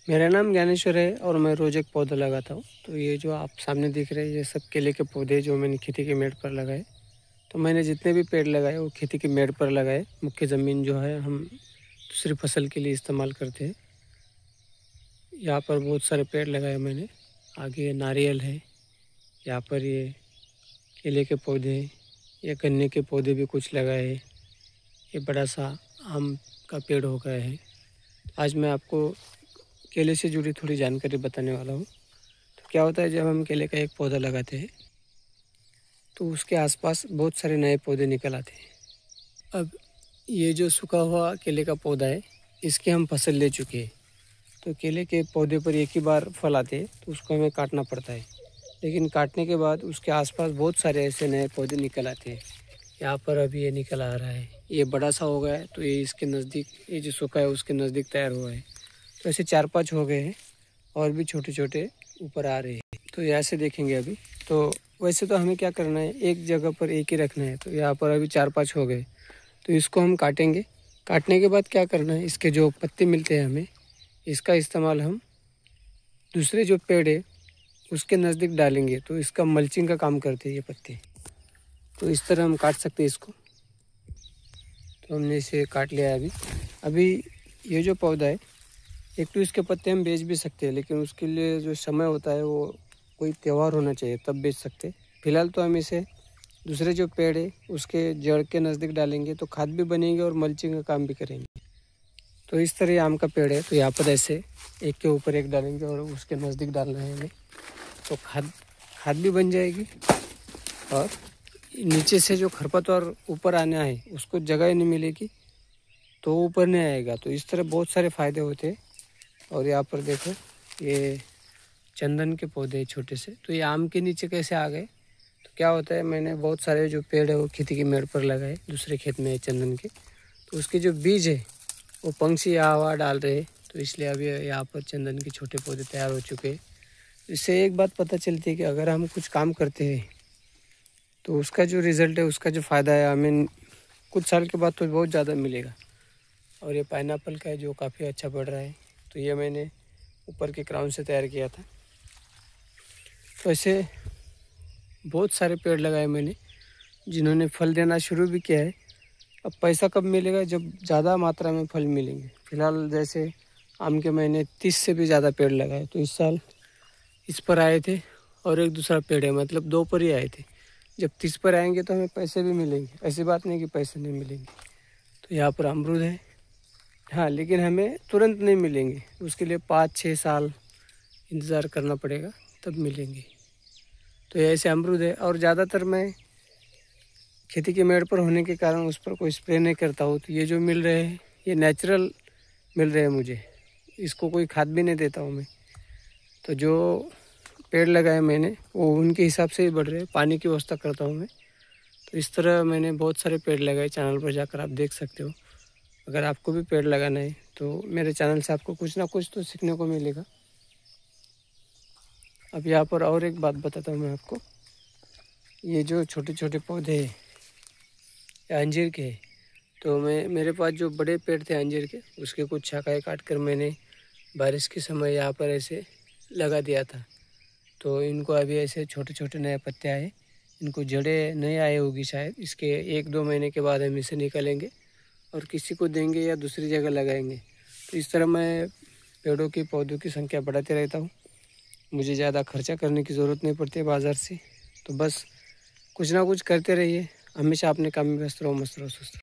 मेरा नाम ज्ञानेश्वर है और मैं रोज़ एक पौधा लगाता हूँ। तो ये जो आप सामने दिख रहे हैं ये सब केले के पौधे जो मैंने खेती की मेड़ पर लगाए। तो मैंने जितने भी पेड़ लगाए वो खेती की मेड़ पर लगाए। मुख्य ज़मीन जो है हम दूसरी फसल के लिए इस्तेमाल करते हैं। यहाँ पर बहुत सारे पेड़ लगाए मैंने। आगे नारियल है, यहाँ पर ये केले के पौधे, ये गन्ने के पौधे भी कुछ लगाए हैं। ये बड़ा सा आम का पेड़ हो गया है। आज मैं आपको केले से जुड़ी थोड़ी जानकारी बताने वाला हूँ। तो क्या होता है जब हम केले का एक पौधा लगाते हैं तो उसके आसपास बहुत सारे नए पौधे निकल आते हैं। अब ये जो सूखा हुआ केले का पौधा है इसकी हम फसल ले चुके हैं। तो केले के पौधे पर एक ही बार फल आते हैं तो उसको हमें काटना पड़ता है। लेकिन काटने के बाद उसके आसपास बहुत सारे ऐसे नए पौधे निकल आते हैं। यहाँ पर अभी ये निकल आ रहा है, ये बड़ा सा हो गया है तो ये इसके नज़दीक, ये जो सूखा है उसके नज़दीक तैयार हुआ है। तो ऐसे 4-5 हो गए हैं और भी छोटे छोटे ऊपर आ रहे हैं। तो यहाँ से देखेंगे अभी तो वैसे तो हमें क्या करना है, एक जगह पर एक ही रखना है। तो यहाँ पर अभी 4-5 हो गए तो इसको हम काटेंगे। काटने के बाद क्या करना है, इसके जो पत्ते मिलते हैं हमें, इसका इस्तेमाल हम दूसरे जो पेड़ है उसके नज़दीक डालेंगे तो इसका मल्चिंग का काम करते हैं ये पत्ते। तो इस तरह हम काट सकते हैं इसको। तो हमने इसे काट लिया है अभी ये जो पौधा है, एक तो इसके पत्ते हम बेच भी सकते हैं, लेकिन उसके लिए जो समय होता है वो कोई त्यौहार होना चाहिए तब बेच सकते हैं। फिलहाल तो हम इसे दूसरे जो पेड़ है उसके जड़ के नज़दीक डालेंगे तो खाद भी बनेंगे और मल्चिंग का काम भी करेंगे। तो इस तरह आम का पेड़ है तो यहाँ पर ऐसे एक के ऊपर एक डालेंगे और उसके नज़दीक डालना है हमें। तो खाद भी बन जाएगी और नीचे से जो खरपतवार ऊपर आना है उसको जगह ही नहीं मिलेगी तो ऊपर नहीं आएगा। तो इस तरह बहुत सारे फ़ायदे होते हैं। और यहाँ पर देखो ये चंदन के पौधे छोटे से, तो ये आम के नीचे कैसे आ गए। तो क्या होता है, मैंने बहुत सारे जो पेड़ है वो खेती की मेड़ पर लगाए, दूसरे खेत में है चंदन के। तो उसके जो बीज है वो पंछी यहाँ वहाँ डाल रहे हैं तो इसलिए अभी यहाँ पर चंदन के छोटे पौधे तैयार हो चुके हैं। इससे एक बात पता चलती है कि अगर हम कुछ काम करते हैं तो उसका जो रिज़ल्ट है, उसका जो फ़ायदा है हमें कुछ साल के बाद तो बहुत ज़्यादा मिलेगा। और ये पाइनएप्पल का है जो काफ़ी अच्छा बढ़ रहा है। तो ये मैंने ऊपर के क्राउन से तैयार किया था। तो ऐसे बहुत सारे पेड़ लगाए मैंने जिन्होंने फल देना शुरू भी किया है। अब पैसा कब मिलेगा, जब ज़्यादा मात्रा में फल मिलेंगे। फ़िलहाल जैसे आम के मैंने 30 से भी ज़्यादा पेड़ लगाए तो इस साल इस पर आए थे और एक दूसरा पेड़ है, मतलब 2 पर ही आए थे। जब 30 पर आएंगे तो हमें पैसे भी मिलेंगे, ऐसी बात नहीं कि पैसे नहीं मिलेंगे। तो यहाँ पर अमरूद है, हाँ, लेकिन हमें तुरंत नहीं मिलेंगे, उसके लिए 5-6 साल इंतज़ार करना पड़ेगा तब मिलेंगे। तो ऐसे अमरूद है और ज़्यादातर मैं खेती के मेड़ पर होने के कारण उस पर कोई स्प्रे नहीं करता हूँ। तो ये जो मिल रहे हैं ये नेचुरल मिल रहे हैं मुझे, इसको कोई खाद भी नहीं देता हूँ मैं। तो जो पेड़ लगाए मैंने वो उनके हिसाब से ही बढ़ रहे हैं, पानी की व्यवस्था करता हूँ मैं। तो इस तरह मैंने बहुत सारे पेड़ लगाए, चैनल पर जाकर आप देख सकते हो। अगर आपको भी पेड़ लगाना है तो मेरे चैनल से आपको कुछ ना कुछ तो सीखने को मिलेगा। अब यहाँ पर और एक बात बताता हूँ मैं आपको, ये जो छोटे छोटे पौधे हैं ये अंजीर के हैं। तो मेरे पास जो बड़े पेड़ थे अंजीर के, उसके कुछ शाखाएँ काट कर मैंने बारिश के समय यहाँ पर ऐसे लगा दिया था। तो इनको अभी ऐसे छोटे छोटे नए पत्ते आए, इनको जड़ें नहीं आए होगी शायद, इसके 1-2 महीने के बाद हम इसे निकालेंगे और किसी को देंगे या दूसरी जगह लगाएंगे। तो इस तरह मैं पेड़ों की पौधों की संख्या बढ़ाते रहता हूँ। मुझे ज़्यादा खर्चा करने की ज़रूरत नहीं पड़ती है बाज़ार से। तो बस कुछ ना कुछ करते रहिए, हमेशा अपने काम में व्यस्त रहो, मस्त रहो, सुस्त रहो।